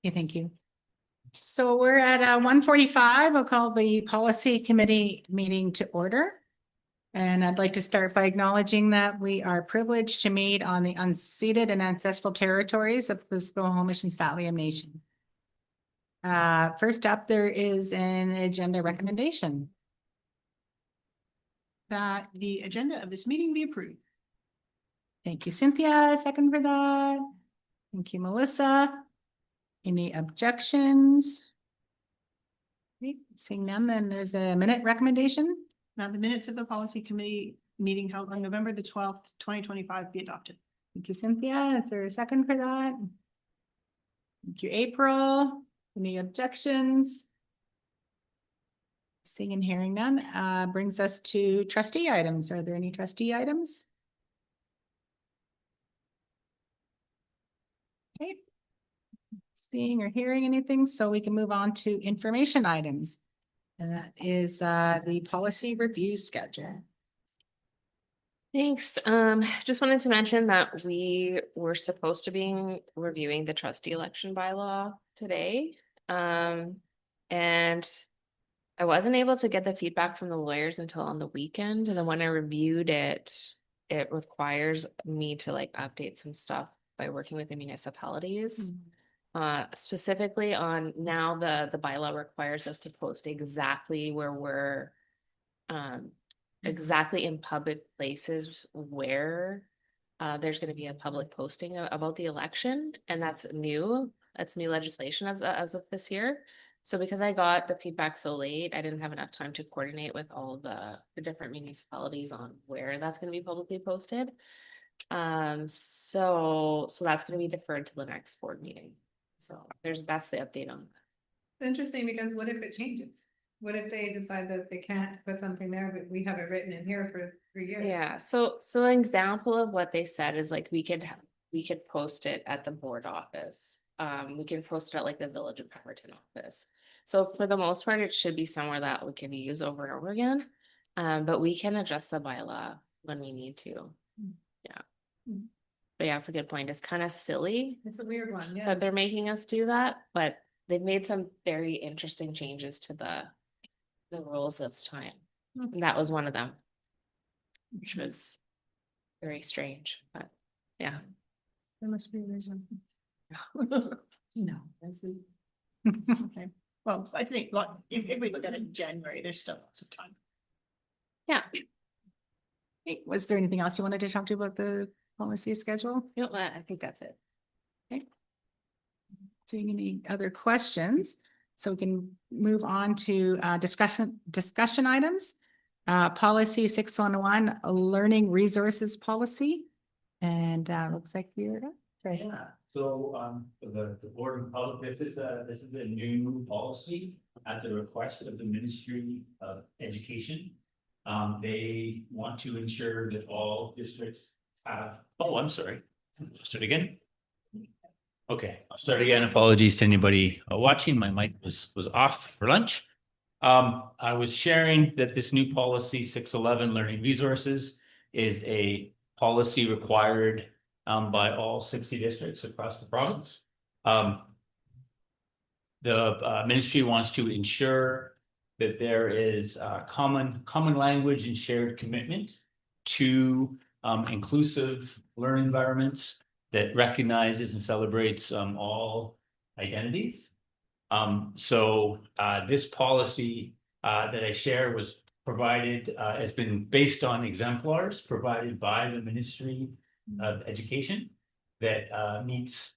Okay, thank you. So we're at 1:45. I'll call the policy committee meeting to order. And I'd like to start by acknowledging that we are privileged to meet on the unceded and ancestral territories of the Squamish and St'át'imc Nation. First up, there is an agenda recommendation. That the agenda of this meeting be approved. Thank you, Cynthia. Second for that. Thank you, Melissa. Any objections? Okay, seeing none, then there's a minute recommendation. Now the minutes of the policy committee meeting held on November the 12th, 2025 be adopted. Thank you, Cynthia. Is there a second for that? Thank you, April. Any objections? Seeing and hearing none, brings us to trustee items. Are there any trustee items? Okay. Seeing or hearing anything, so we can move on to information items. And that is the policy review schedule. Thanks. Just wanted to mention that we were supposed to be reviewing the trustee election bylaw today. And I wasn't able to get the feedback from the lawyers until on the weekend. And then when I reviewed it, it requires me to like update some stuff by working with the municipalities. Specifically on now the bylaw requires us to post exactly where we're exactly in public places where there's going to be a public posting about the election, and that's new legislation as of this year. So because I got the feedback so late, I didn't have enough time to coordinate with all the different municipalities on where that's going to be publicly posted. So that's going to be deferred to the next board meeting. So that's the update on that. It's interesting because what if it changes? What if they decide that they can't put something there, but we have it written in here for 3 years? Yeah, so an example of what they said is like we could post it at the board office. We can post it at like the Village of Pemberton office. So for the most part, it should be somewhere that we can use over and over again. But we can adjust the bylaw when we need to. Yeah. But yeah, it's a good point. It's kind of silly. It's a weird one, yeah. That they're making us do that, but they've made some very interesting changes to the rules this time. And that was one of them, which was very strange, but yeah. There must be a reason. No, that's it. Okay. Well, I think like if we look at it in January, there's still lots of time. Yeah. Okay, was there anything else you wanted to talk to about the policy schedule? No, I think that's it. Okay. Seeing any other questions? So we can move on to discussion items. Policy 611, learning resources policy. And looks like you're up. Yeah, so the Board of Public, this is a new policy at the request of the Ministry of Education. They want to ensure that all districts have, I'm sorry, start again. Okay, I'll start again. Apologies to anybody watching. My mic was off for lunch. I was sharing that this new policy 611 learning resources is a policy required by all 60 districts across the province. The ministry wants to ensure that there is common language and shared commitment to inclusive learning environments that recognizes and celebrates all identities. So this policy that I share was provided, has been based on exemplars provided by the Ministry of Education that meets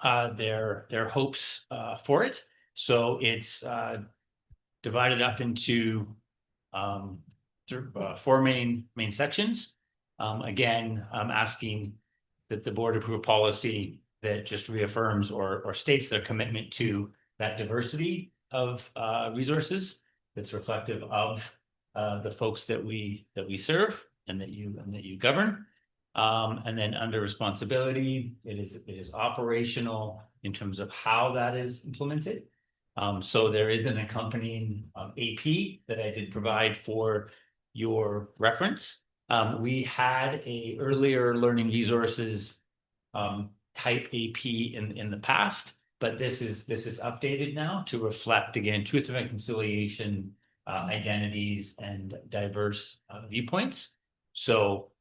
their hopes for it. So it's divided up into 4 main sections. Again, I'm asking that the board approve a policy that just reaffirms or states their commitment to that diversity of resources that's reflective of the folks that we serve and that you govern. And then under responsibility, it is operational in terms of how that is implemented. So there is an accompanying AP that I did provide for your reference. We had a earlier learning resources type AP in the past, but this is updated now to reflect, again, truth and reconciliation, identities and diverse viewpoints. So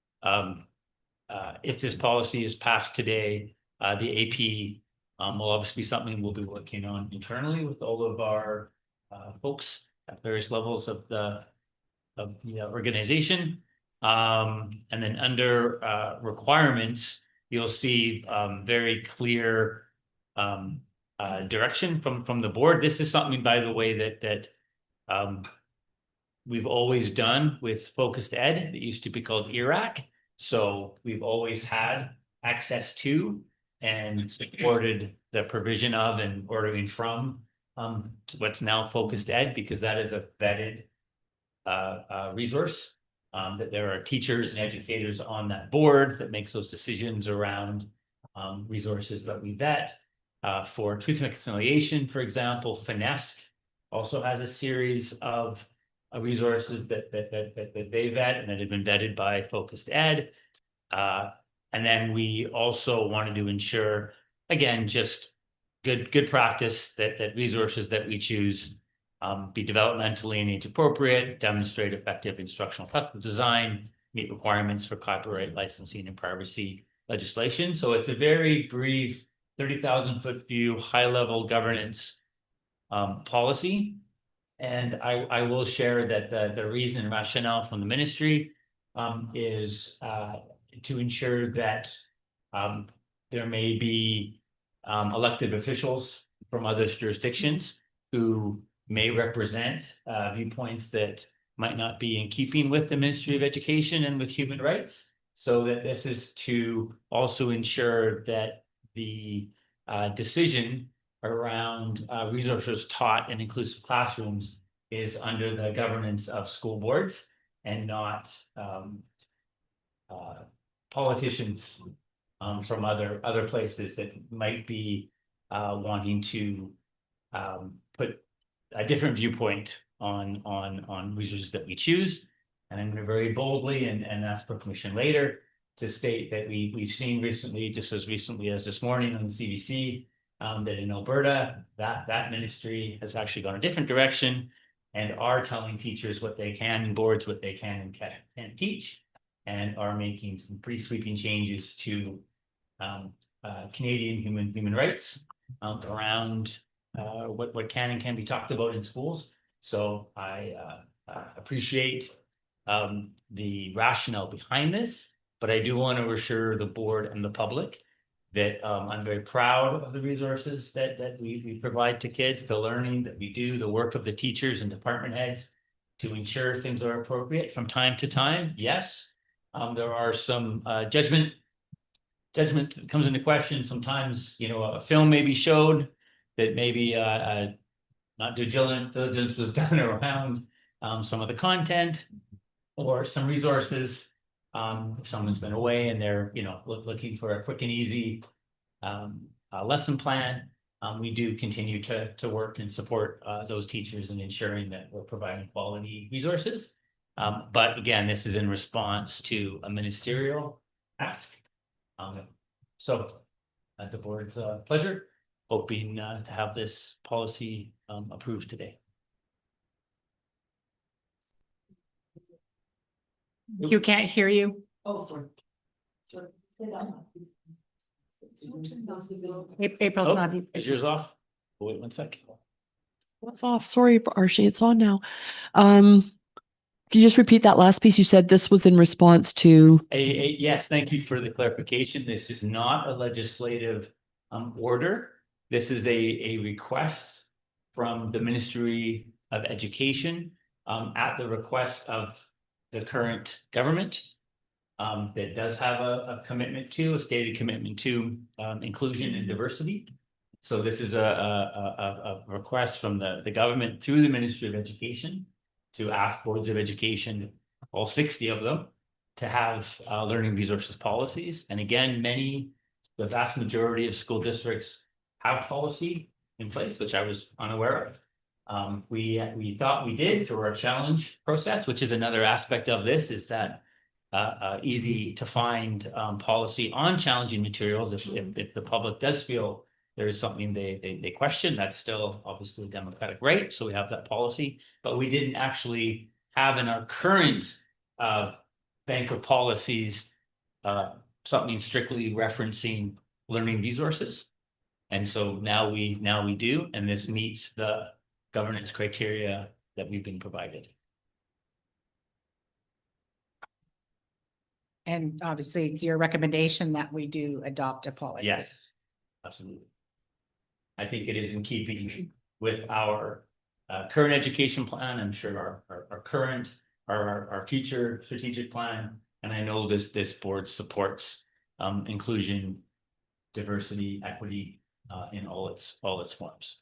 if this policy is passed today, the AP will obviously be something we'll be working on internally with all of our folks at various levels of the organization. And then under requirements, you'll see very clear direction from the board. This is something, by the way, that we've always done with Focused Ed. That used to be called ERAC. So we've always had access to and supported the provision of and ordering from what's now Focused Ed, because that is a vetted resource. That there are teachers and educators on that board that makes those decisions around resources that we vet. For truth and reconciliation, for example, FINESC also has a series of resources that they vet and that have been vetted by Focused Ed. And then we also wanted to ensure, again, just good practice that resources that we choose be developmentally and age appropriate, demonstrate effective instructional design, meet requirements for copyright licensing and privacy legislation. So it's a very brief 30,000-foot view, high-level governance policy. And I will share that the reason and rationale from the ministry is to ensure that there may be elected officials from other jurisdictions who may represent viewpoints that might not be in keeping with the Ministry of Education and with human rights. So that this is to also ensure that the decision around resources taught in inclusive classrooms is under the governance of school boards and not politicians from other places that might be wanting to put a different viewpoint on resources that we choose. And I'm going to very boldly and ask for permission later to state that we've seen recently, just as recently as this morning on the CBC, that in Alberta, that ministry has actually gone a different direction and are telling teachers what they can and boards what they can and can't teach, and are making some pretty sweeping changes to Canadian human rights around what can and can be talked about in schools. So I appreciate the rationale behind this, but I do want to assure the board and the public that I'm very proud of the resources that we provide to kids, the learning that we do, the work of the teachers and department heads to ensure things are appropriate from time to time. Yes, there are some judgment that comes into question. Sometimes, a film may be showed that maybe not due diligence was done around some of the content or some resources. If someone's been away and they're, looking for a quick and easy lesson plan, we do continue to work and support those teachers in ensuring that we're providing quality resources. But again, this is in response to a ministerial ask. So at the board's pleasure, hoping to have this policy approved today. You can't hear you. Oh, sorry. April's Oh, not. is yours off? Wait 1 second. It's off. Sorry, Archie, it's on now. Can you just repeat that last piece? You said this was in response to. Yes, thank you for the clarification. This is not a legislative order. This is a request from the Ministry of Education at the request of the current government that does have a stated commitment to inclusion and diversity. So this is a request from the government through the Ministry of Education to ask boards of education, all 60 of them, to have learning resources policies. And again, the vast majority of school districts have policy in place, which I was unaware of. We thought we did through our challenge process, which is another aspect of this, is that easy to find policy on challenging materials if the public does feel there is something they question, that's still obviously a democratic right, so we have that policy. But we didn't actually have in our current bank of policies something strictly referencing learning resources. And so now we do, and this meets the governance criteria that we've been provided. And obviously it's your recommendation that we do adopt a policy. Yes, absolutely. I think it is in keeping with our current education plan. I'm sure our current, our future strategic plan. And I know this board supports inclusion, diversity, equity in all its forms.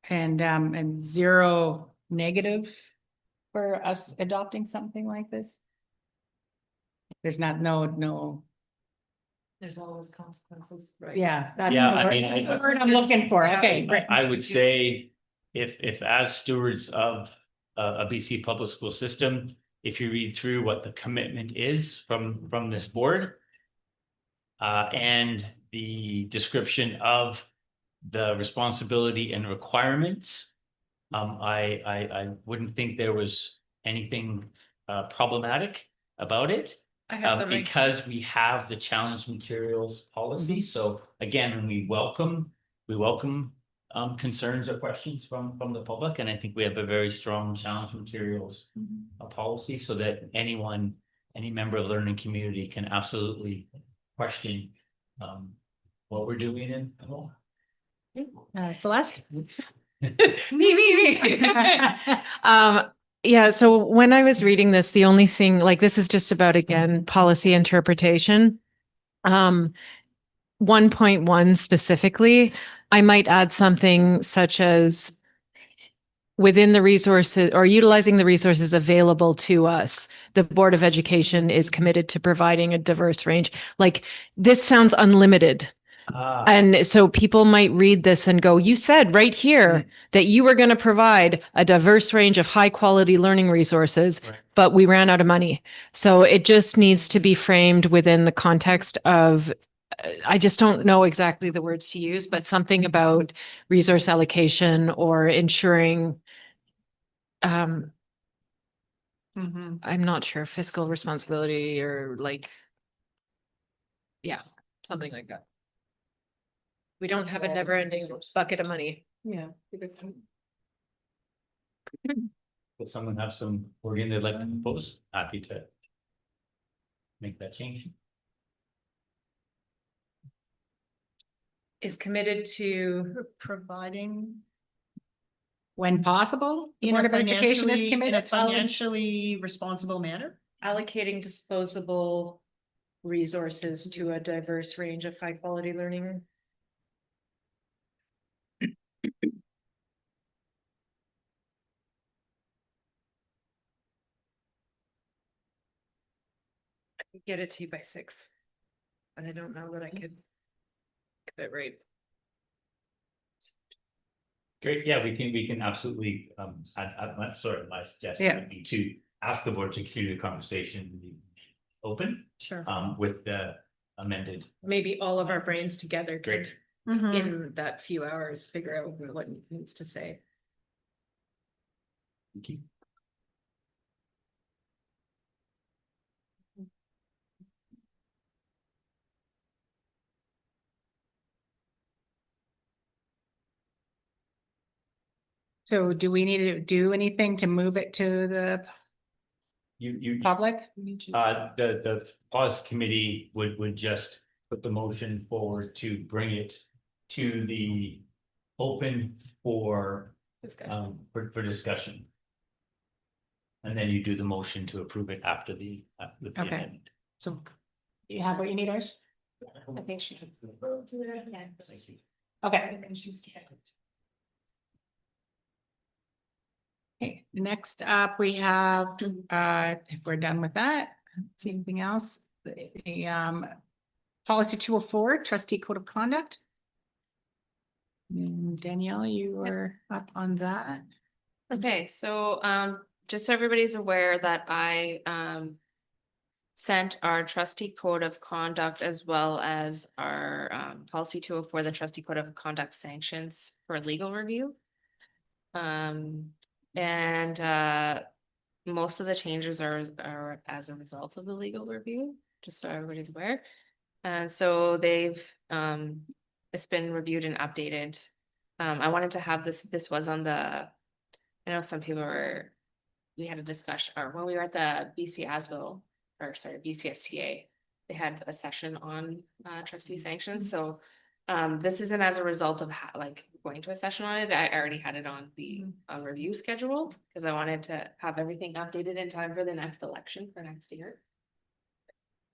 And zero negative for us adopting something like this? There's no, There's always consequences, right? yeah. that's Yeah, the I word- mean, that's the word I'm looking for, okay, great. I would say if as stewards of a BC public school system, if you read through what the commitment is from this board and the description of the responsibility and requirements, I wouldn't think there was anything problematic about it. I have them. Because we have the challenge materials policy, so again, when we welcome concerns or questions from the public, and I think we have a very strong challenge materials policy, so that any member of the learning community can absolutely question what we're doing and Celeste? Me. Yeah, so when I was reading this, the only thing, like, this is just about, again, policy interpretation. 1.1 specifically, I might add something such as within the resources or utilizing the resources available to us, the Board of Education is committed to providing a diverse range. Like, this sounds unlimited. And so people might read this and go, you said right here that you were going to provide a diverse range of high quality learning resources, Right. but we ran out of money. So it just needs to be framed within the context of, I just don't know exactly the words to use, but something about resource allocation or ensuring, I'm not sure, fiscal responsibility or like, yeah, something like that. We don't have a never ending bucket of money. Yeah. does someone have some wording they'd like to propose? Happy to make that change. Is committed to, Providing When possible, the in Board a of Education is financially, in a committed. financially responsible manner. allocating disposable resources to a diverse range of high quality learning. I could get it to you by 6, but I don't know that I could get it right. Great, yeah, we can absolutely, my suggestion Yeah. would be to ask the board to continue the conversation, and be open, Sure. with the amended. Maybe all of our brains together could, Great. in that few hours, figure out what it needs to say. Thank you. So do we need to do anything to move it to the You, public? the policy committee would just put the motion forward to bring it to the open for discussion. And then you do the motion to approve it after the with the Okay. amendment. So you have what you need, Ash? I think she should. Thank you. Okay. Okay, next up, we have, if we're done with that, see anything else? The policy 204, trustee code of conduct. Danielle, you were up on that. Okay, so just so everybody's aware that I sent our trustee code of conduct as well as our policy 204, the trustee code of conduct sanctions for legal review. And most of the changes are as a result of the legal review, just so everybody's aware. And so they've it's been reviewed and updated. I wanted to have this was on the, I know some people we had a discussion, or when we were at the BC Asville, or sorry, BCSTA, they had a session on trustee sanctions, so this isn't as a result of like going to a session on it. I already had it on the review schedule, because I wanted to have everything updated in time for the next election for next year.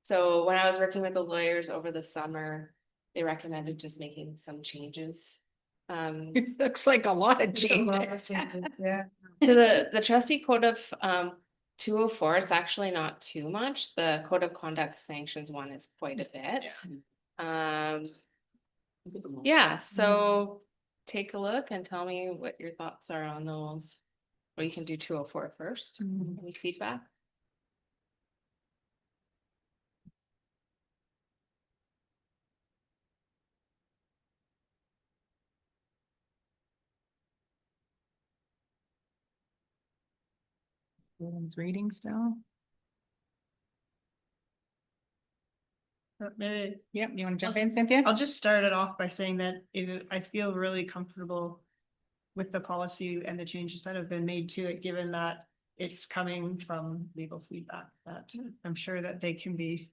So when I was working with the lawyers over the summer, they recommended just making some changes. It looks like a lot of It's a lot of changes. changes, yeah. To the trustee code of 204, it's actually not too much. The code of conduct sanctions one is quite a bit. Yeah, so take a look and tell me what your thoughts are on those. Or you can do 204 first. Any feedback? Everyone's reading still. Maybe Yep, you want to jump in, Cynthia? I'll just start it off by saying that I feel really comfortable with the policy and the changes that have been made to it, given that it's coming from legal feedback, that I'm sure that they can be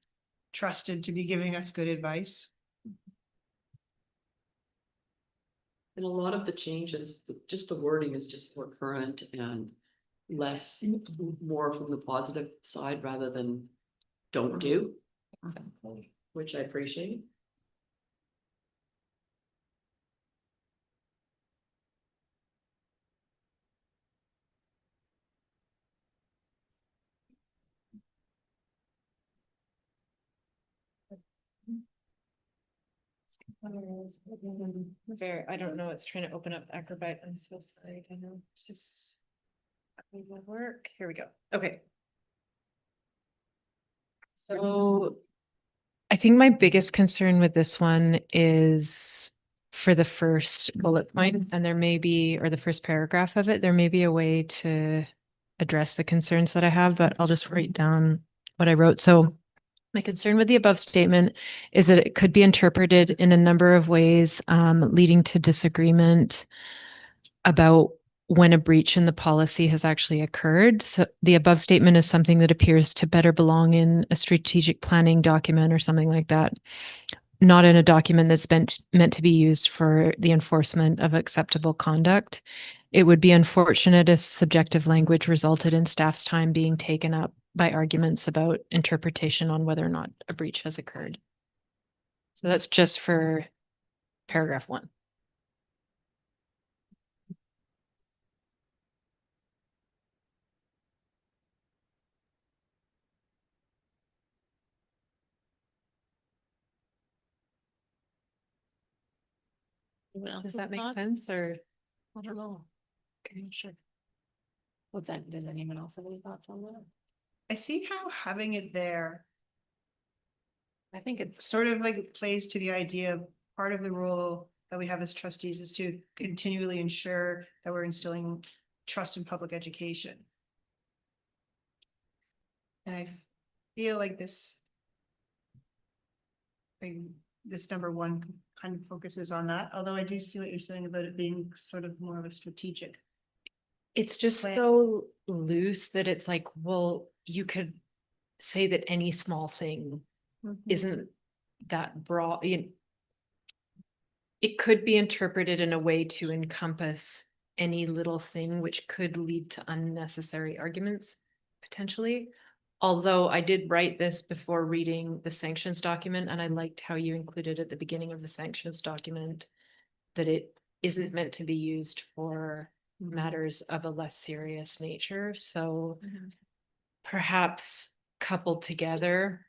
trusted to be giving us good advice. And a lot of the changes, just the wording is just more current and less, more from the positive side rather than don't do, which I appreciate. There, I don't know, it's trying to open up Acrobat. I'm so sorry. I know, it's just. It will work. Here we go. Okay. So. I think my biggest concern with this one is for the first bullet point, and there may be, or the first paragraph of it, there may be a way to address the concerns that I have, but I'll just write down what I wrote. So my concern with the above statement is that it could be interpreted in a number of ways, leading to disagreement about when a breach in the policy has actually occurred. So the above statement is something that appears to better belong in a strategic planning document or something like that, not in a document that's meant to be used for the enforcement of acceptable conduct. It would be unfortunate if subjective language resulted in staff's time being taken up by arguments about interpretation on whether or not a breach has occurred. So that's just for paragraph 1. Does that make sense, or? I don't know. Okay, sure. What's that? Does anyone else have any thoughts on that? I see how having it there I think it's sort of like plays to the idea of part of the role that we have as trustees is to continually ensure that we're instilling trust in public education. And I feel like this number 1 kind of focuses on that, although I do see what you're saying about it being sort of more of a strategic. it's just Plan. so loose that it's like, well, you could say that any small thing isn't that broad. It could be interpreted in a way to encompass any little thing, which could lead to unnecessary arguments, potentially. Although I did write this before reading the sanctions document, and I liked how you included at the beginning of the sanctions document that it isn't meant to be used for matters of a less serious nature. So perhaps coupled together.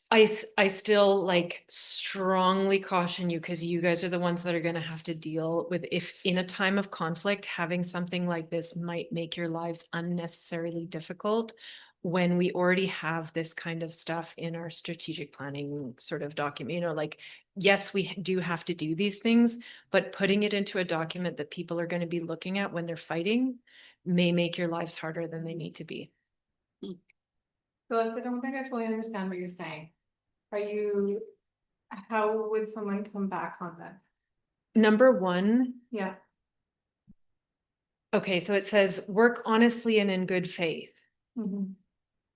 I still like strongly caution you, because you guys are the ones that are gonna have to deal with, if in a time of conflict, having something like this might make your lives unnecessarily difficult. When we already have this kind of stuff in our strategic planning sort of document, you know, like, yes, we do have to do these things, but putting it into a document that people are gonna be looking at when they're fighting may make your lives harder than they need to be. So I don't think I fully understand what you're saying. How would someone come back on that? Number one, Yeah, okay, so it says, work honestly and in good faith.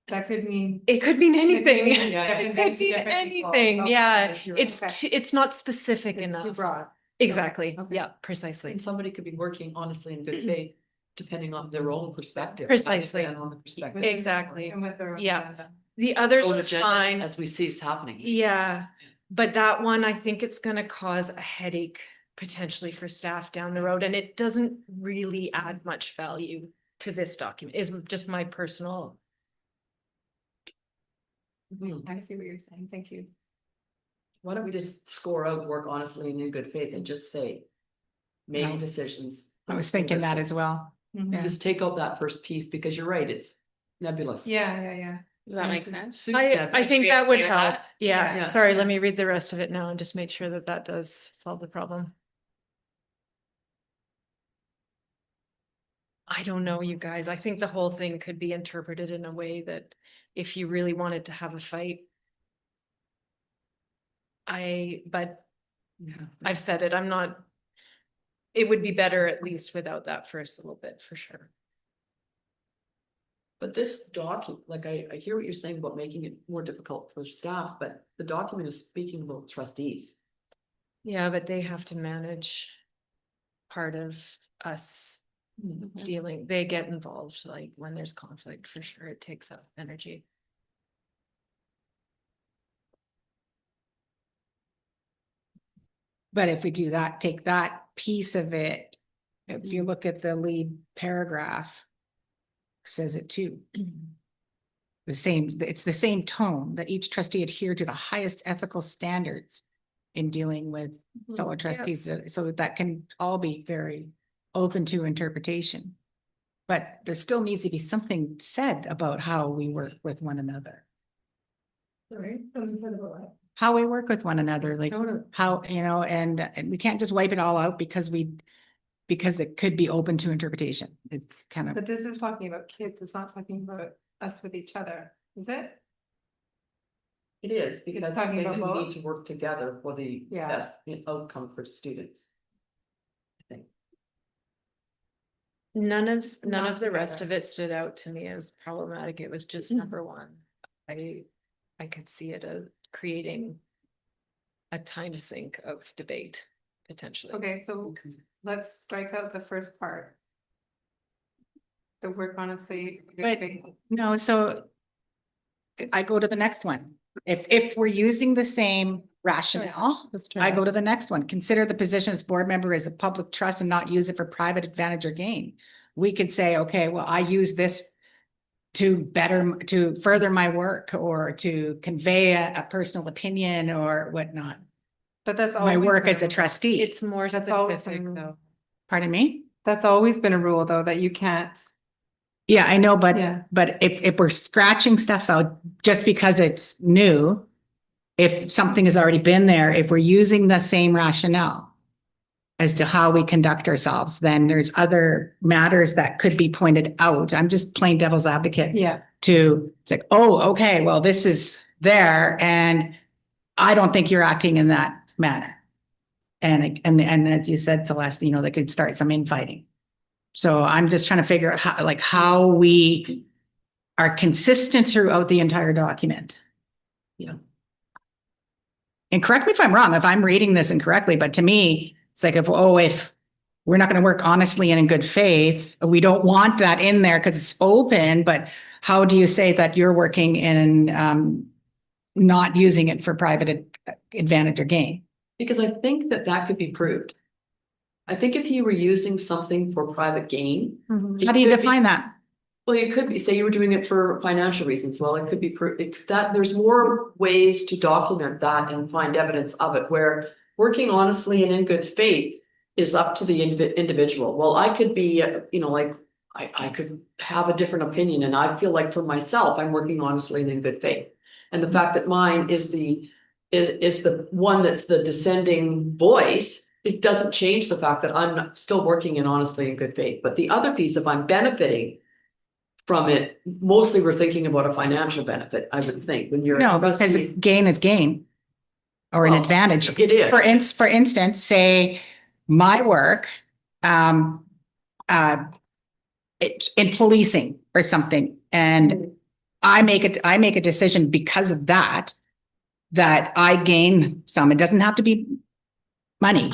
that could mean. It could mean anything. mean It different could things to mean different people. anything, Okay, yeah. you're right. It's, Okay. it's not specific It's too enough. broad. Exactly, Okay. yeah, precisely. And somebody could be working honestly in good faith, depending on their own perspective. Precisely. rather than on the perspective. Exactly. And with their own Yeah. agenda. The others Own are agenda fine. As we see is happening. Yeah, but that one, I think it's gonna cause a headache potentially for staff down the road, and it doesn't really add much value to this document, is just my personal. I see what you're saying. Thank you. Why don't we just score out work honestly and in good faith and just say. No. Making decisions. I was thinking that as well. Yeah. Just take out that first piece because you're right, it's nebulous. Yeah. Does that make just- sense? I think that would help. Yeah, Yeah. sorry, let me read the rest of it now and just make sure that that does solve the problem. I don't know, you guys. I think the whole thing could be interpreted in a way that if you really wanted to have a fight. But Yeah. I've said it, I'm not. It would be better at least without that first little bit, for sure. But this document, like I hear what you're saying about making it more difficult for staff, but the document is speaking about trustees. Yeah, but they have to manage part of us dealing, they get involved, like when there's conflict, for sure, it takes up energy. But if we do that, take that piece of it, if you look at the lead paragraph, says it too. It's the same tone, that each trustee adhere to the highest ethical standards in dealing with fellow trustees, so that can all be very open to interpretation. But there still needs to be something said about how we work with one another. Sorry. How we work with one another, like Totally. how, you know, and we can't just wipe it all out because it could be open to interpretation. It's kind of, But this is talking about kids. It's not talking about us with each other, is it? It is, because talking they about do both? need to work together for the Yeah. best outcome for students. I think. None of Not the rest together. of it stood out to me as problematic. It was just number one. I could see it creating a time sink of debate, potentially. Okay, so let's strike out the first part. The work honestly. But- no, so I go to the next one. If we're using the same rationale, I go to the next one. Consider the position as board member as a public trust and not use it for private advantage or gain. We could say, okay, well, I use this to further my work or to convey a personal opinion or whatnot. But that's. My always work been as a rule. trustee. It's more That's always specific been- though. Pardon me? That's always been a rule, though, that you can't. Yeah, I know, Yeah. but if we're scratching stuff out just because it's new, if something has already been there, if we're using the same rationale as to how we conduct ourselves, then there's other matters that could be pointed out. I'm just plain devil's advocate. Yeah. It's like, oh, okay, well, this is there and I don't think you're acting in that manner. And as you said, Celeste, you know, they could start some infighting. So I'm just trying to figure out how we are consistent throughout the entire document. Yeah. And correct me if I'm wrong, if I'm reading this incorrectly, but to me, it's like if we're not going to work honestly and in good faith, we don't want that in there because it's open, but how do you say that you're working in not using it for private advantage or gain? Because I think that could be proved. I think if you were using something for private gain. How do you define that? Well, you could be, say you were doing it for financial reasons. Well, it could be that there's more ways to document that and find evidence of it, where working honestly and in good faith is up to the individual. Well, I could be, like, I could have a different opinion, and I feel like for myself, I'm working honestly and in good faith. And the fact that mine is the one that's the dissenting voice, it doesn't change the fact that I'm still working in honestly and good faith. But the other piece, if I'm benefiting from it, mostly we're thinking about a financial benefit, I would think, when you're. No, because investing- gain is gain. Or an Well, advantage. It is. For instance, say my work, in policing or something, and I make a decision because of that I gain some. It doesn't have to be money.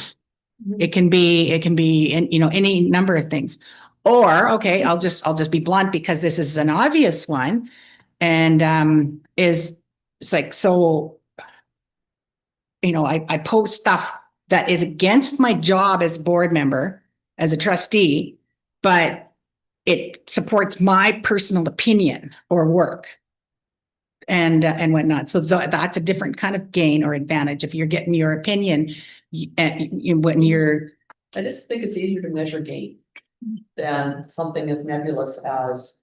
It can be, any number of things. Or, okay, I'll just be blunt because this is an obvious one. And, it's like, so, I post stuff that is against my job as board member, as a trustee, but it supports my personal opinion or work and whatnot. So that's a different kind of gain or advantage. If you're getting your opinion when you're. I just think it's easier to measure gain than something as nebulous as,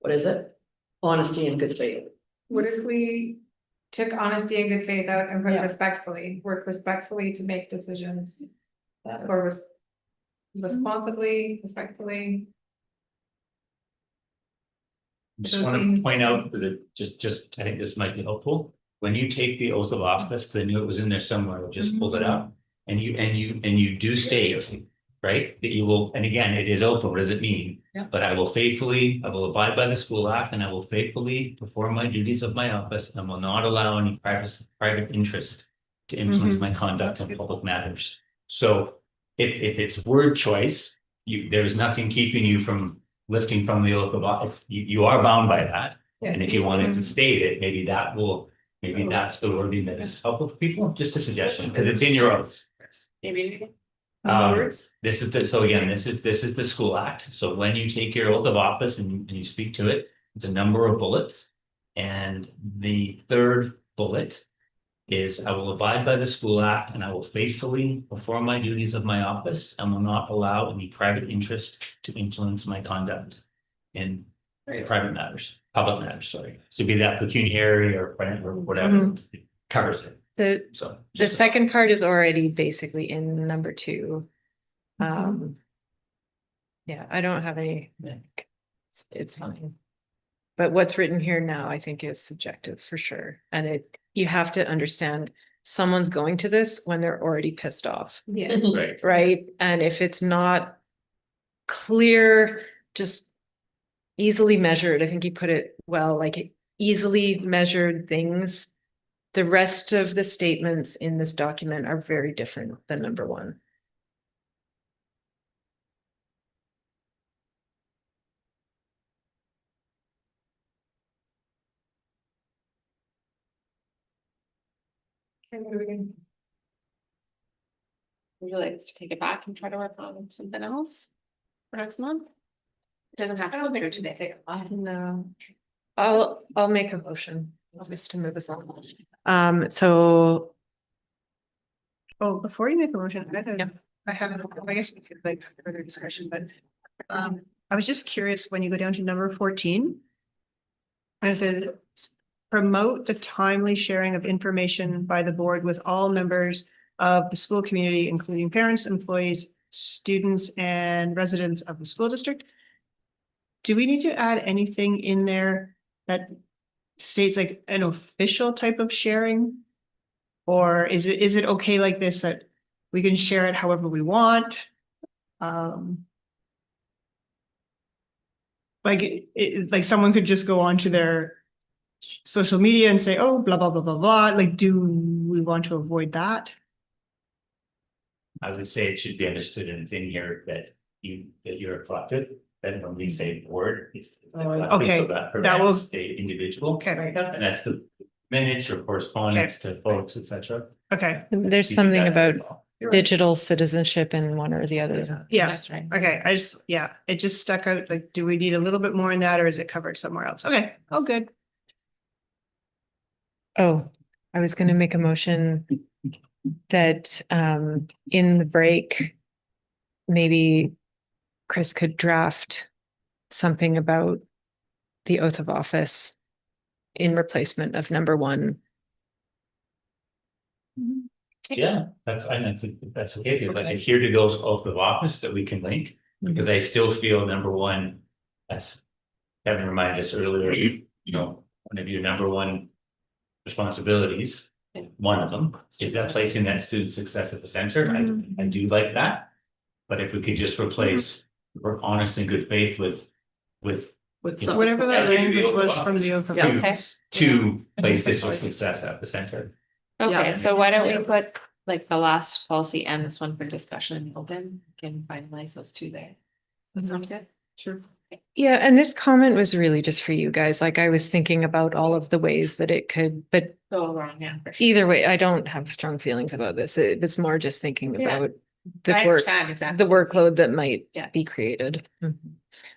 what is it? Honesty and good faith. What if we took honesty and good faith out and put Yeah. respectfully, work respectfully to make decisions? Or responsibly, respectfully? Just want to point out that I think this might be helpful. When you take the oath of office, because I knew it was in there somewhere, I just pulled it up. And you do state, right, that you will, and again, it is open, what does it mean? Yeah. But I will abide by the school act, and I will faithfully perform my duties of my office, and will not allow any private interest to influence my conduct on public matters. So if it's word choice, there's nothing keeping you from lifting from the oath of office. You are bound by that. And if you wanted to state it, maybe that's the wording that is helpful for people, just a suggestion, because it's in your oaths. Maybe. This is the school act. So when you take your oath of office and you speak to it, it's a number of bullets. And the third bullet is I will abide by the school act, and I will faithfully perform my duties of my office, and will not allow any private interest to influence my conduct in private matters, public matters, sorry. So be that pecuniary or whatever, it covers it. So. The second part is already basically in number 2. Yeah, I don't have any, it's fine. But what's written here now, I think, is subjective for sure. And you have to understand someone's going to this when they're already pissed off, Yeah. Right. right? And if it's not clear, just easily measured, I think you put it well, like easily measured things. The rest of the statements in this document are very different than number 1. Would you like us to take it back and try to work on something else for next month? It doesn't have to go through today. No. I'll make a motion, just to move us on. So Oh, before you make a motion, Yeah. I guess we could like further discussion, but I was just curious when you go down to number 14. And it says promote the timely sharing of information by the board with all members of the school community, including parents, employees, students, and residents of the school district. Do we need to add anything in there that states like an official type of sharing? Or is it okay like this, that we can share it however we want? Like someone could just go onto their social media and say, oh, blah, blah, blah, blah, blah. Like, do we want to avoid that? I would say it should be understood, and it's in here that you're reflected, that when we say word, it's. Okay, so that prevents was- the individual. Okay, And that's the minutes or correspondence to folks, et cetera. okay. there's You do something that. about You're right. digital citizenship and one or the other. Yes, That's right. okay, it just stuck out, like, do we need a little bit more in that, or is it covered somewhere else? Okay, oh, good. Oh, I was gonna make a motion that in the break, maybe Chris could draft something about the oath of office in replacement of number one. Yeah, that's okay, because like adhere to those oath of office that we can link, because I still feel number one, as Kevin reminded us earlier, you know, one of your number one responsibilities, one of them is that placing that student success at the center. I do like that. But if we could just replace, we're honest and good faith with With some. Whatever that Yeah, language the was oath from of the oath of Yeah. office. to place district success at the center. Okay, Yeah. so why don't we put like the last policy and this one for discussion and open, can finalize those two there. That sounds good? Sure. Yeah, and this comment was really just for you guys. Like I was thinking about all of the ways that it could, but Go around, yeah. for sure. either way, I don't have strong feelings about this. It was more just thinking Yeah. about I the work, understand exactly. the workload that might Yeah. be created.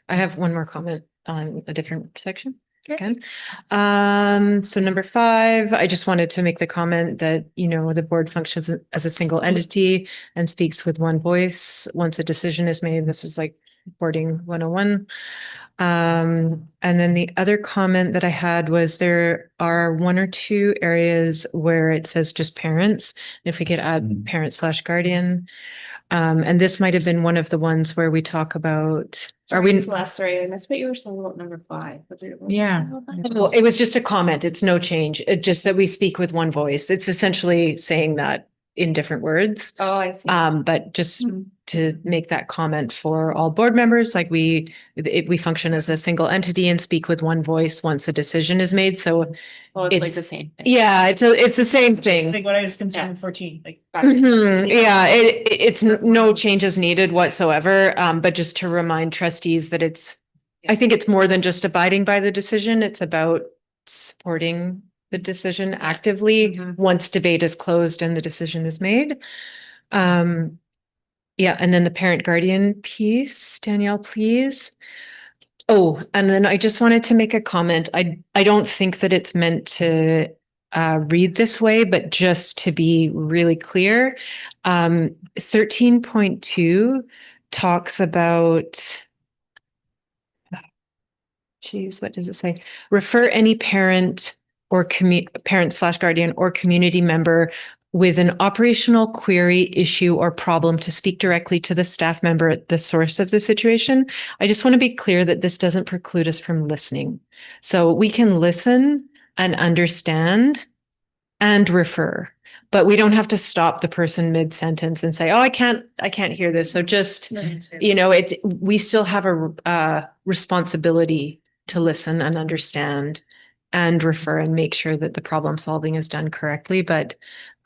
I have one more comment on a different section. Again. So number 5, I just wanted to make the comment that, you know, the board functions as a single entity and speaks with one voice once a decision is made. This is like boarding 101. And then the other comment that I had was there are 1 or 2 areas where it says just parents. If we could add parent/guardian. And this might have been one of the ones where we talk about, are we? Sorry, I missed what you were saying about number 5. What did it- what was Yeah. that about? Well, it was just a comment. It's no change. It just that we speak with one voice. It's essentially saying that in different words. Oh, I see. But just to make that comment for all board members, like we function as a single entity and speak with one voice once a decision is made. So Well, it's like it's- the same thing. yeah, it's the same I thing. think what I was concerned with Yes. 14, like, Gotcha. Yeah, it's no changes needed whatsoever. But just to remind trustees that I think it's more than just abiding by the decision. It's about supporting the decision actively Mhm. once debate is closed and the decision is made. Yeah, and then the parent guardian piece, Danielle, please. Oh, and then I just wanted to make a comment. I don't think that it's meant to read this way, but just to be really clear, 13.2 talks about, geez, what does it say? Refer any parent or parent/guardian or community member with an operational query, issue, or problem to speak directly to the staff member at the source of the situation. I just want to be clear that this doesn't preclude us from listening. So we can listen and understand and refer, but we don't have to stop the person mid-sentence and say, oh, I can't hear this. So just, you know, we still have a responsibility to listen and understand and refer and make sure that the problem solving is done correctly, but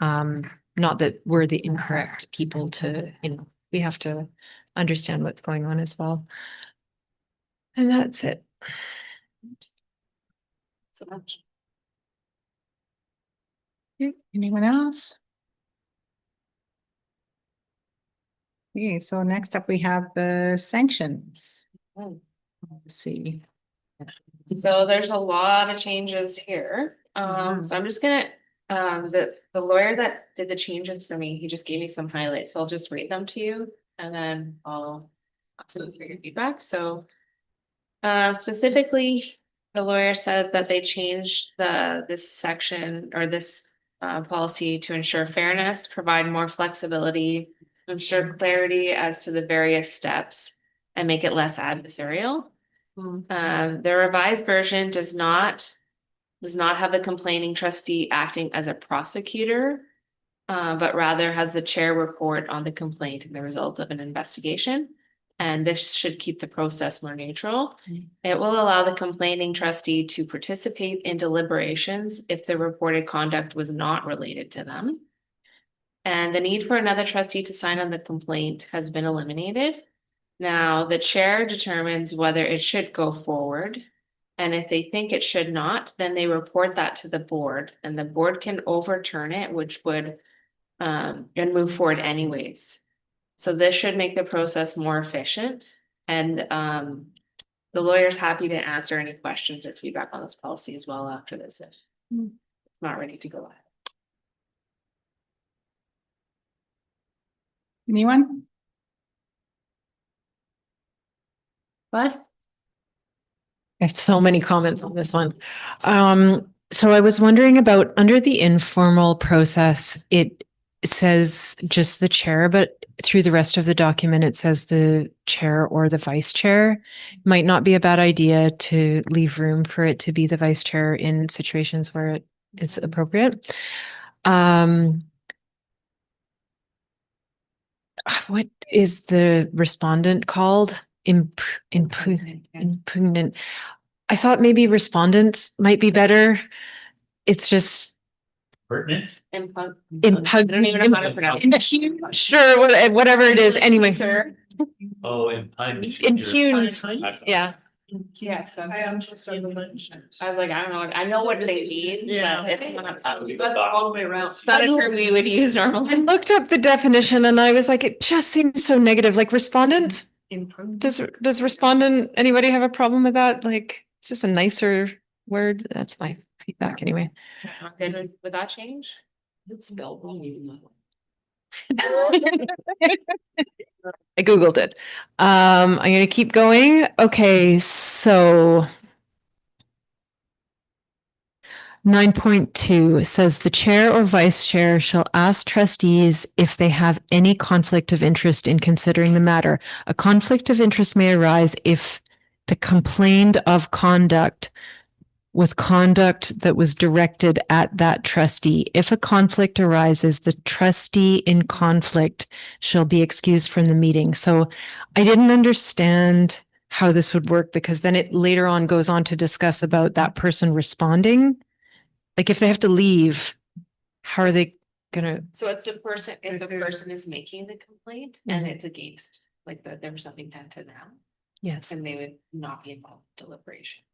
not that we're the incorrect people to, you know, we have to understand what's going on as well. And that's it. So much. Anyone else? Okay, so next up we have the sanctions. Oh. Let's see. So there's a lot of changes here. So I'm just gonna, the lawyer that did the changes for me, he just gave me some highlights, so I'll just read them to you and then I'll ask you for your feedback. So specifically, the lawyer said that they changed this section or this policy to ensure fairness, provide more flexibility, ensure clarity as to the various steps, and make it less adversarial. The revised version does not have the complaining trustee acting as a prosecutor, but rather has the chair report on the complaint and the results of an investigation. And this should keep the process more neutral. It will allow the complaining trustee to participate in deliberations if the reported conduct was not related to them. And the need for another trustee to sign on the complaint has been eliminated. Now, the chair determines whether it should go forward. And if they think it should not, then they report that to the board and the board can overturn it, which would and move forward anyways. So this should make the process more efficient and, the lawyer's happy to answer any questions or feedback on this policy as well after this, if it's not ready to go ahead. Anyone? Buzz? I have so many comments on this one. So I was wondering about under the informal process, it says just the chair, but through the rest of the document, it says the chair or the vice chair. Might not be a bad idea to leave room for it to be the vice chair in situations where it is appropriate. What is the respondent called? Impugnant. I thought maybe respondent might be better. It's just Pertinent? I don't even know how to pronounce it. Sure, whatever it is. Anyway, Oh, impugned. impugned. Yeah. Yes. I am just. I was like, I don't know, I know what they mean, Yeah. but it's not. All the way around. It's not a term we would use I normally. looked up the definition and I was like, it just seems so negative. Like respondent. Does respondent, anybody have a problem with that? Like, it's just a nicer word. That's my feedback anyway. Not good with that change? It's spelled wrong even though. I Googled it. I'm gonna keep going. Okay, so 9.2 says the chair or vice chair shall ask trustees if they have any conflict of interest in considering the matter. A conflict of interest may arise if the complained of conduct was conduct that was directed at that trustee. If a conflict arises, the trustee in conflict shall be excused from the meeting. So I didn't understand how this would work because then it later on goes on to discuss about that person responding. Like if they have to leave, how are they gonna? So it's the person, if the If they're- person is making the complaint and it's against, like, there was something done to them, Yes. and they would not be involved in deliberations.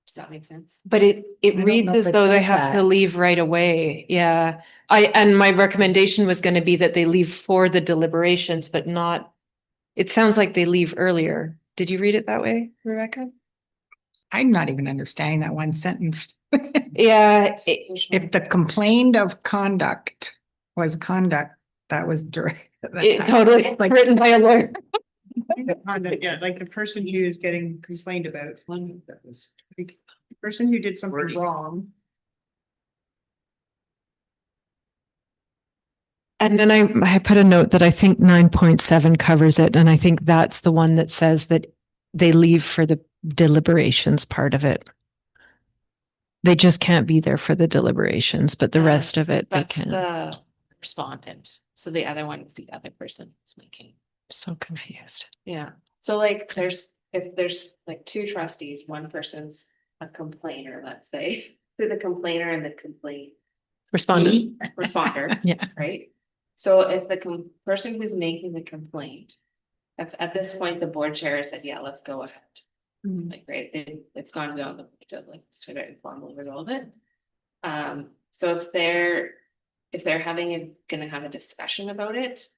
Does that make sense? But it don't reads know as if it though they does have to that. leave right away. Yeah. And my recommendation was going to be that they leave for the deliberations, but not, it sounds like they leave earlier. Did you read it that way, Rebecca? I'm not even understanding that one sentence. Yeah. If the complaint of conduct was conduct that was direct. It totally Like- written by a lawyer. Yeah, like the person who is getting complained about, one that was, like, the person who did something Wording. wrong. And then I put a note that I think 9.7 covers it. And I think that's the one that says that they leave for the deliberations part of it. They just can't be there for the deliberations, but the rest of it, they That's can. the respondent. So the other one is the other person who's making. So confused. Yeah, so like if there's like two trustees, one person's a complainer, let's say, through the complainer and the complaint Respondent. responder. Yeah. Right? So if the person who's making the complaint, if at this point the board chair said, yeah, let's go ahead. Like, right, it's gone beyond the point of like sort of informally resolve it. So if they're gonna have a discussion about it,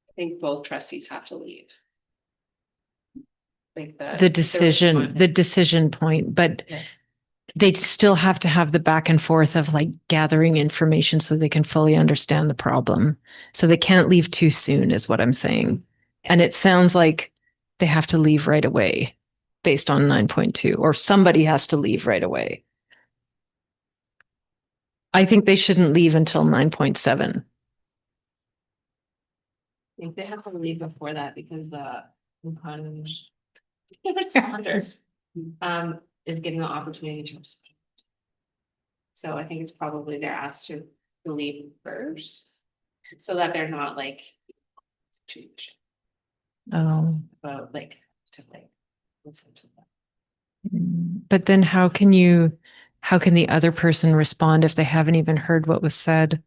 I think both trustees have to leave. Like The decision point, but Yes. they still have to have the back and forth of like gathering information so they can fully understand the problem. So they can't leave too soon is what I'm saying. And it sounds like they have to leave right away based on 9.2, or somebody has to leave right away. I think they shouldn't leave until 9.7. I think they have to leave before that because the responders is getting the opportunity to respond. So I think it's probably they're asked to leave first, so that they're not like situation, but like to like listen to them. But then how can the other person respond if they haven't even heard what was said?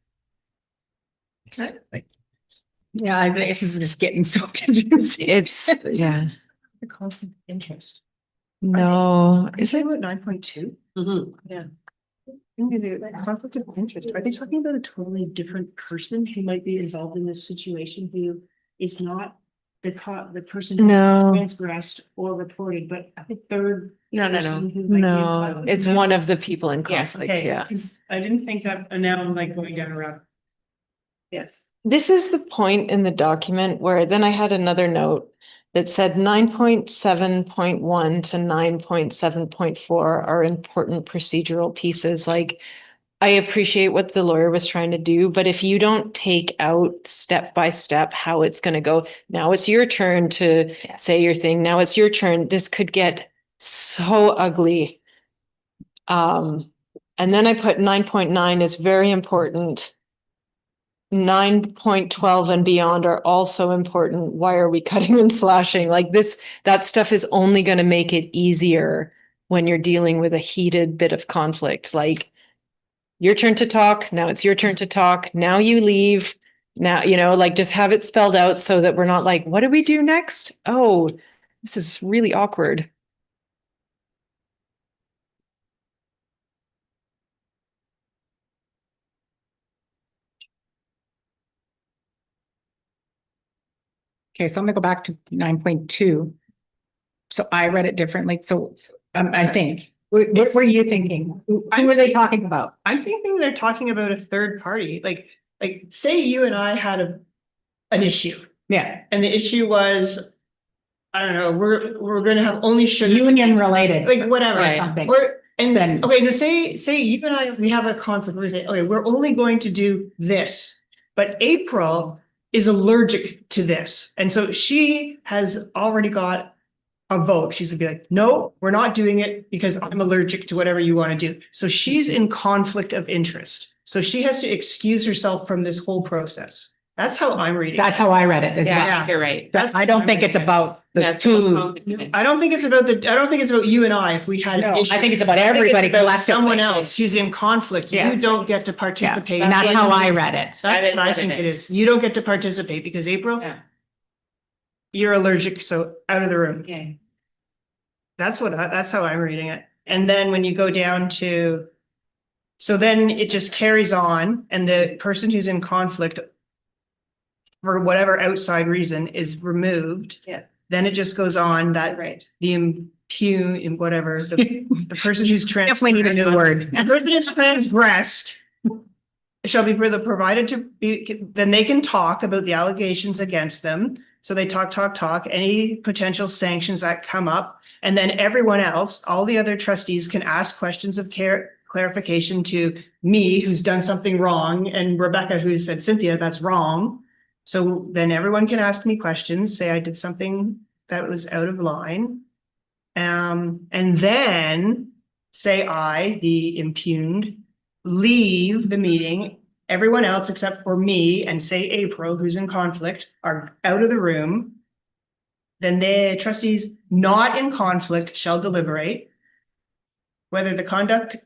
Yeah, I think this is just getting so confusing. It's, yeah, The conflict of interest. no, Is is it? it 9.2? Mhm. Yeah. Conflict of interest, are they talking about a totally different person who might be involved in this situation who is not the person who No. transgressed or reported, but a third? No, person who might be No, involved? it's No. one of the people in Yes, conflict, Okay, yeah. 'cause I didn't think that, and now I'm like going down a route. Yes. This is the point in the document where then I had another note that said 9.7.1 to 9.7.4 are important procedural pieces. Like, I appreciate what the lawyer was trying to do, but if you don't take out step by step how it's going to go, now it's your turn to Yeah. say your thing. Now it's your turn. This could get so ugly. And then I put 9.9 is very important. 9.12 and beyond are also important. Why are we cutting and slashing? Like this, that stuff is only going to make it easier when you're dealing with a heated bit of conflict. Like, your turn to talk. Now it's your turn to talk. Now you leave. Now, like just have it spelled out so that we're not like, what do we do next? Oh, this is really awkward. Okay, so I'm gonna go back to 9.2. So I read it differently. So I think, what were you thinking? Who were they talking about? I'm thinking they're talking about a third party, like say you and I had an issue, Yeah, and the issue was, I don't know, we're gonna have only sugar. union related. Like whatever, Or Right. something. and Then- okay, now say you and I, we have a conflict, we say, okay, we're only going to do this, but April is allergic to this, and so she has already got a vote. She's gonna be like, no, we're not doing it because I'm allergic to whatever you want to do. So she's in conflict of interest, so she has to excuse herself from this whole process. That's how I'm reading. That's it. how I read it. as Yeah, well. I think you're right. I don't think it's about the That's two. I don't think it's about you and I if we had an No, issue. I think it's about I think everybody it's about collectively. someone else who's in conflict. Yeah. You don't get to Yeah, participate. and that's how I read it. That's what I what think it it is. is. You don't get to participate because April, Yeah. you're allergic, so out of the room. Okay. That's how I'm reading it. And then when you go down to, so then it just carries on, and the person who's in conflict for whatever outside reason is removed. Yeah. Then it just goes on that Right. the impugn, whatever, the person who's Definitely need a new word. The person who's transgressed shall be further provided to be, then they can talk about the allegations against them. So they talk, any potential sanctions that come up. And then everyone else, all the other trustees can ask questions of clarification to me, who's done something wrong, and Rebecca, who said, Cynthia, that's wrong. So then everyone can ask me questions, say I did something that was out of line. And then say I, the impugned, leave the meeting. Everyone else except for me and say April, who's in conflict, are out of the room. Then the trustees not in conflict shall deliberate whether the conduct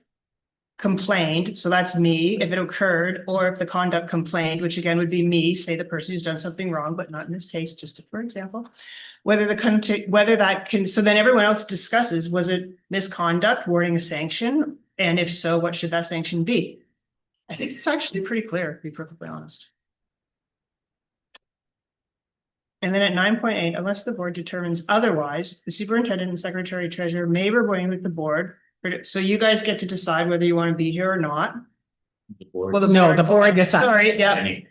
complained, so that's me, if it occurred, or if the conduct complained, which again would be me, say the person who's done something wrong, but not in this case, just for example. Whether that can, so then everyone else discusses, was it misconduct, warning a sanction? And if so, what should that sanction be? I think it's actually pretty clear, to be perfectly honest. And then at 9.8, unless the board determines otherwise, the superintendent and secretary treasurer may remain with the board. So you guys get to decide whether you want to be here or not. The board. Well, No, the board decides.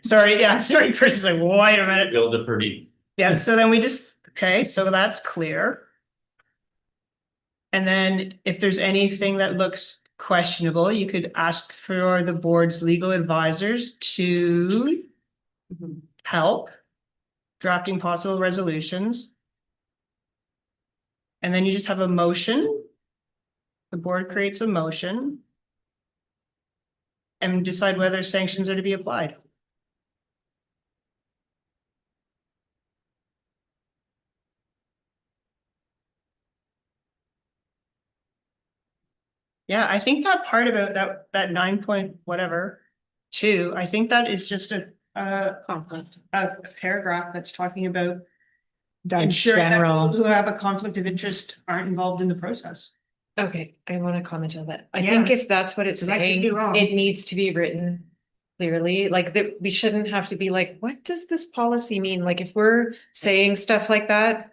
Sorry, Chris is like, wait a minute. Build a pretty. Yeah, so then we just, okay, so that's clear. And then if there's anything that looks questionable, you could ask for the board's legal advisors to help drafting possible resolutions. And then you just have a motion. The board creates a motion and decide whether sanctions are to be applied. Yeah, I think that part about that 9 point whatever 2, I think that is just a Conflict. paragraph that's talking about The ensuring that people general, who have a conflict of interest aren't involved in the process. Okay, I want to comment on that. I Yeah. think if that's what it's Because I could saying, be wrong. it needs to be written clearly, like that, we shouldn't have to be like, what does this policy mean? Like, if we're saying stuff like that,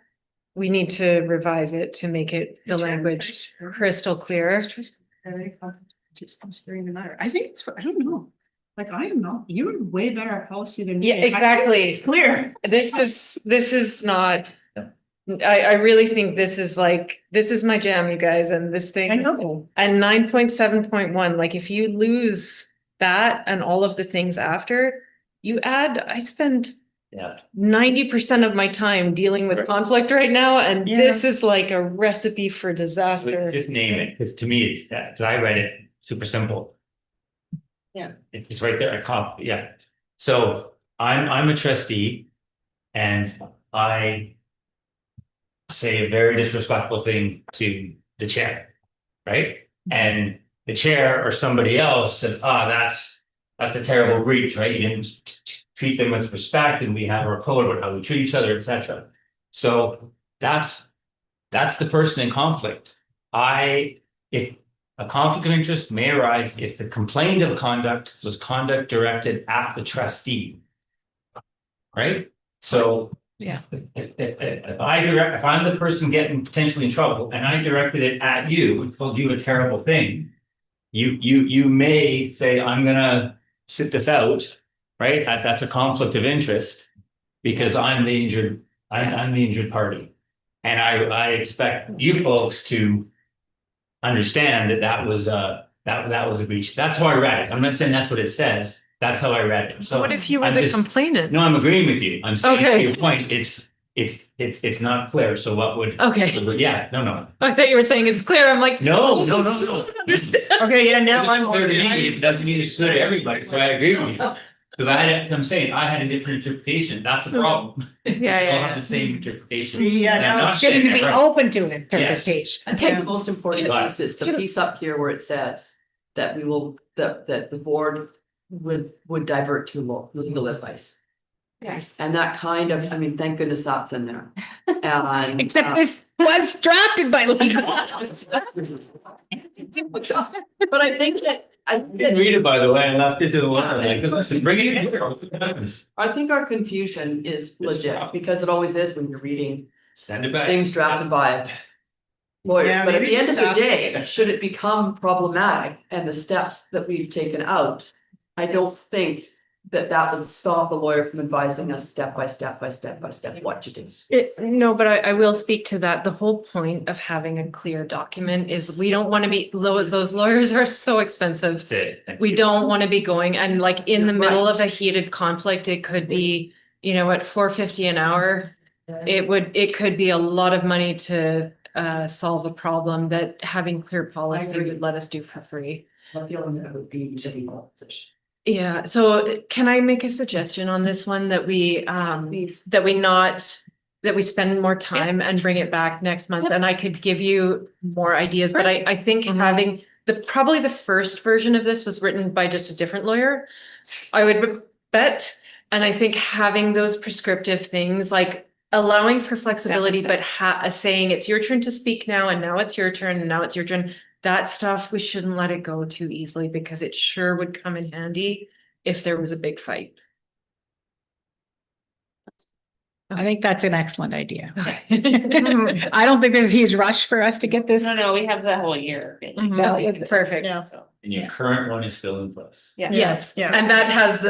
we need to revise it to make it the language crystal clear. I think it's, I don't know. Like, I am not, you're way better at policy than me. Yeah, exactly. It's clear. This is not, I really think this is like, this is my jam, you guys, and this thing. I know. And 9.7.1, like if you lose that and all of the things after, you add, I spend Yeah. 90% of my time dealing with Right. conflict right now, and Yeah. this is like a recipe for disaster. Just name it, because to me, it's that, because I read it super simple. Yeah. It's right there, yeah. So I'm a trustee and I say a very disrespectful thing to the chair, right? And the chair or somebody else says, that's a terrible breach, right? You didn't treat them with respect and we have our code about how we treat each other, etc. So that's the person in conflict. If a conflict of interest may arise if the complaint of conduct was conduct directed at the trustee. Right? So. Yeah. If I'm the person getting potentially in trouble and I directed it at you and told you a terrible thing. You may say, I'm gonna sit this out, right? That's a conflict of interest. Because I'm the injured, I'm the injured party. And I expect you folks to understand that was a breach. That's how I read it. I'm not saying that's what it says. That's how I read it. So What if you were I'm the just- complainant? No, I'm agreeing with you. I'm saying to Okay. your point, it's not clear. So what would? Okay, Yeah, no. I thought you were saying it's clear, I'm like. No, this no, is- no, no. Understand. Okay, yeah, now It's I'm. clear to me. It doesn't mean it's clear to everybody. So I agree with you. Because I'm saying I had a different interpretation. That's a problem. Yeah, We all yeah, have the same interpretation. See, yeah, And I'm now not it's saying Shouldn't they're be right. open to an interpretation. I think the most important Yeah. piece is the piece up here where it says that we will, that the board would divert to legal advice. Yeah. And that kind of, I mean, thank goodness that's in there. And Except this was drafted by legal. but I think that, I didn't read it, by the way. I left it to the one, like, listen, bring it here. I think our confusion is legit, because it always is when you're reading Send it back. things drafted by lawyers, Yeah, but at maybe the end of just the ask- day, should it become problematic and the steps that we've taken out, I don't think that would stop a lawyer from advising us step by step what to do. No, but I will speak to that. The whole point of having a clear document is we don't want to be, those lawyers are so expensive. That's it. Thank We you. don't want to be going and like in the middle Right. of a heated conflict, it could be, at $4.50 an hour. It could be a lot of money to solve a problem that having clear policy agree. would let us do for free. My feeling that would be to be position. Yeah, so can I make a suggestion on this one that we spend more time and bring it back next month, and I could give you more ideas, but I think having probably the first version of this was written by just a different lawyer. I would bet, and I think having those prescriptive things like allowing for flexibility, but saying it's your turn to speak now, and now it's your turn, and now it's your turn. That stuff, we shouldn't let it go too easily because it sure would come in handy if there was a big fight. I think that's an excellent idea. Okay. I don't think there's a huge rush for us to get this. No, we have the whole year. really. Mhm. Perfect. Yeah. So, And your current one is still in place. yeah. Yes, Yeah. and that has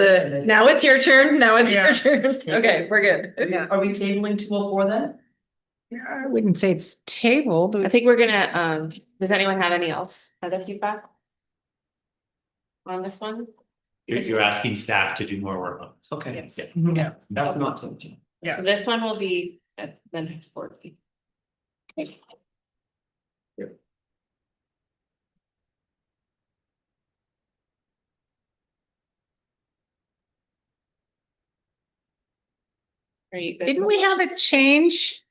now it's your turn, now it's Yeah. your turn. Okay, we're good. Yeah. Are we tabling 204 then? I wouldn't say it's tabled. I think we're gonna, does anyone have any other feedback? On this one? You're asking staff to do more work on this. Okay. Yes. Yeah. That's not tempting. Yeah. So this one will be at the next board meeting. Are you good? Didn't we have a change?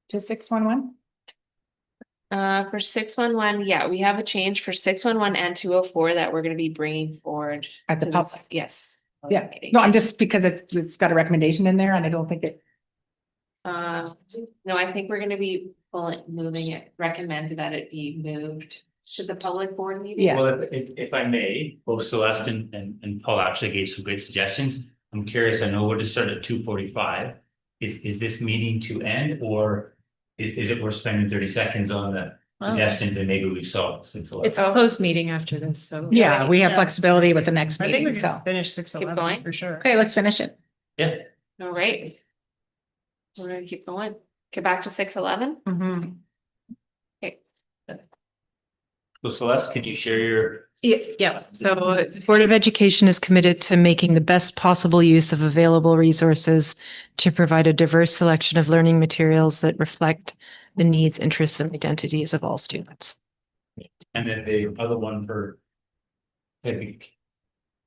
To 611? For 611, yeah, we have a change for 611 and 204 that we're gonna be bringing forward. At the to public. Yes. Yeah. No, I'm just because it's got a recommendation in there and I don't think it. No, I think we're gonna be moving it, recommend that it be moved. Should the public board meeting? Yeah. Well, if I may, both Celeste and Paul actually gave some great suggestions. I'm curious, I know we're just starting at 2:45. Is this meeting to end, or is it worth spending 30 seconds on the suggestions and maybe we solve 6:11? It's a closed meeting after this, so. Yeah, we have Yeah. flexibility with the next I think we meeting, so. can finish 6:11 going? for sure. Okay, let's finish it. Yeah, All right. We're gonna keep going. Get back to 6:11. Mhm. so Celeste, can you share your? Yeah, so the Board of Education is committed to making the best possible use of available resources to provide a diverse selection of learning materials that reflect the needs, interests, and identities of all students. And then the other one for. I think.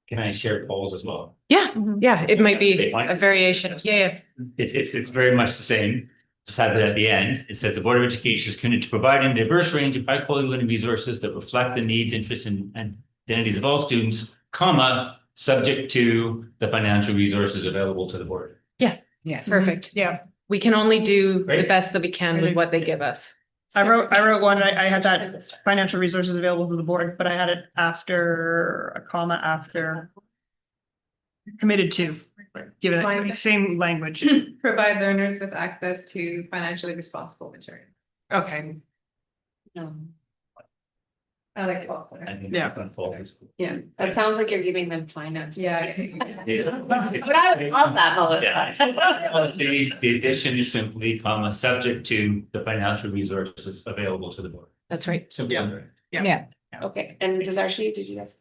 Can I share Paul's as well? Yeah, yeah, it might be Okay, fine. a variation. Yeah. It's very much the same, just has it at the end. It says the Board of Education is committed to providing a diverse range of high quality learning resources that reflect the needs, interests, and identities of all students, comma, subject to the financial resources available to the board. Yes. Perfect. Yeah, We can only do the Great. best that we can with what they give us. I wrote one, I had that financial resources available to the board, but I had it after a comma after. Committed to, given it the same language. Provide learners with access to financially responsible material. Okay, I like both. I think Yeah. that's Paul's. Yeah. That sounds like you're giving them finance. Yeah. But I would love that, Melissa. Yeah. The addition is simply comma, subject to the financial resources available to the board. That's right. Simple. Yeah. and direct. Yeah, Okay, and does our sheet, did you guys?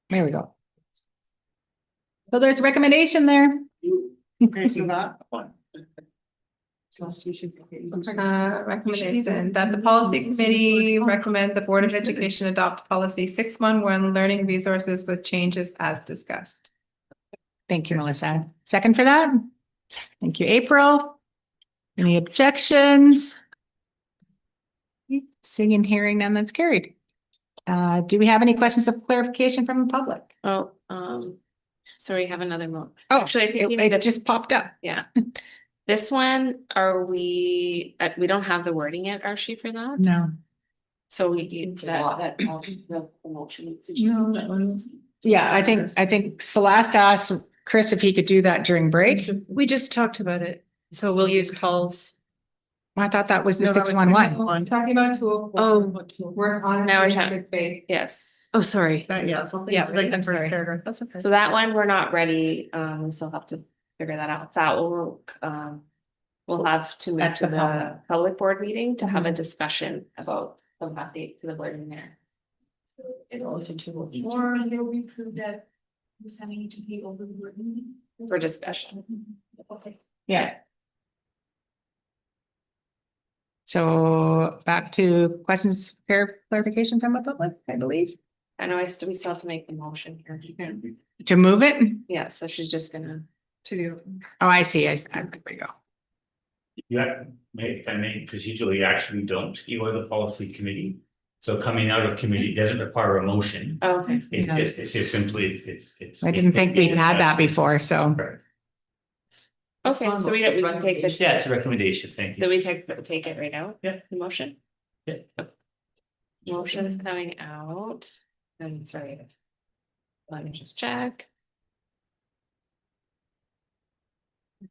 there we go. So there's a recommendation there. okay, so that. Recommendation that the policy committee recommend the Board of Education adopt policy 611 learning resources with changes as discussed. Thank you, Melissa. Second for that? Thank you, April. Any objections? Seeing and hearing none, that's carried. Do we have any questions of clarification from the public? Oh, sorry, have another mo. Oh, Actually, I think you it need to, just popped up. yeah. This one, we don't have the wording yet, are she for that? No. So we need that the motion. Yeah, I think Celeste asked Chris if he could do that during break. We just talked about it. So we'll use Paul's. I thought that was the No, that was 611. I'm talking about tool. Oh. Work on. Now we're it in talking- good faith. Yes, Oh, sorry. That, yeah. Yeah, Like the I'm first sorry. paragraph, that's okay. so that one, we're not ready, we still have to figure that out, so that will, we'll have to move At to the the public board meeting to have a discussion about some updates to the board in there. Or it'll be proved that we're sending it to the over the board meeting. For discussion. Okay. Yeah. So back to questions, clarification from the public, I believe, I know we still have to make the motion here. to move it. Yeah, so she's just gonna, To the. Oh, I see. There we go. Yeah, if I may, procedurally, you actually don't, you are the policy committee. So coming out of committee doesn't require a motion. oh, okay, It's just simply, it's. I didn't think we'd had that before, so. Correct. okay, so we can take the, Yeah, it's a recommendation, thank do you. we take it right out? Yeah. The motion? Yeah. Motion is coming out, and sorry. Let me just check.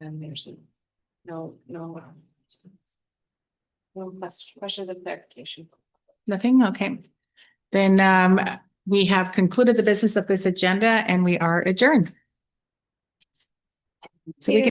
And there's no. No questions of clarification. Nothing? Okay. Then we have concluded the business of this agenda and we are adjourned. So we can